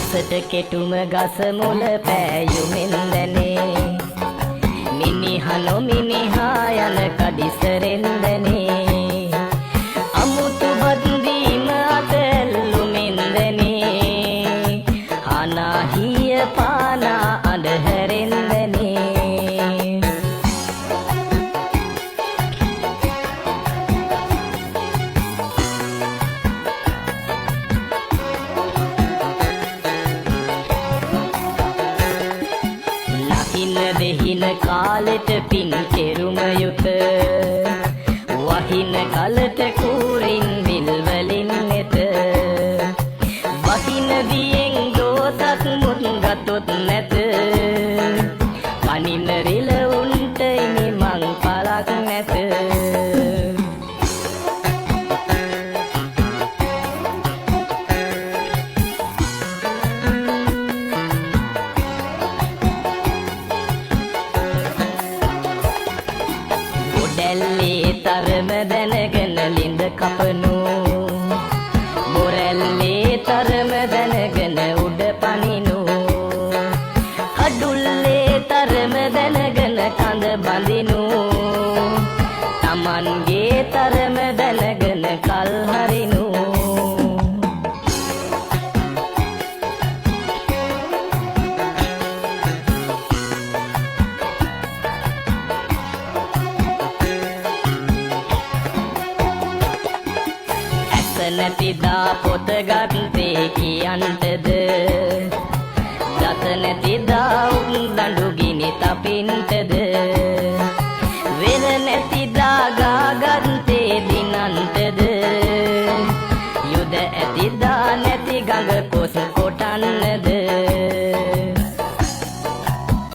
ගසට කෙටුම ගස මුල පෑයුමෙන් දැනේ මිනිහා නොමිනිහා යන කඩිසරෙන් දැනේ අමුතු බන්දීම අතැල්ලුමෙන් දැනේ හනාහිය පානා අඳුරෙන් දැනේ දෙහින කාලෙට පින් කෙරුම යුත වහින කලට කුරින් විල්වලින් එත වහින දියෙන් දෝතක් මුත් ගතොත් නැත පනින රිල උන්ට ඉනිමං පලක් නැත දැල්ලේ තරම දැනගෙන ලිඳ කපනු බොරැල්ලේ තරම දැනගෙන උඩ පනිනු කඩුල්ලේ තරම දැනගෙන කඳ බඳිනු තමන්ගේ තරම දැනගෙන කල් හරිනු නැතිදා පොත ගත්තේ කියන්ටද දත නැතිදා දඬු ගිනි තපින්ටද වෙන නැතිදා ගාගත්තේ දිනන්ටද යුද ඇතිදා නැති ගඟ කොස් කොටන්නද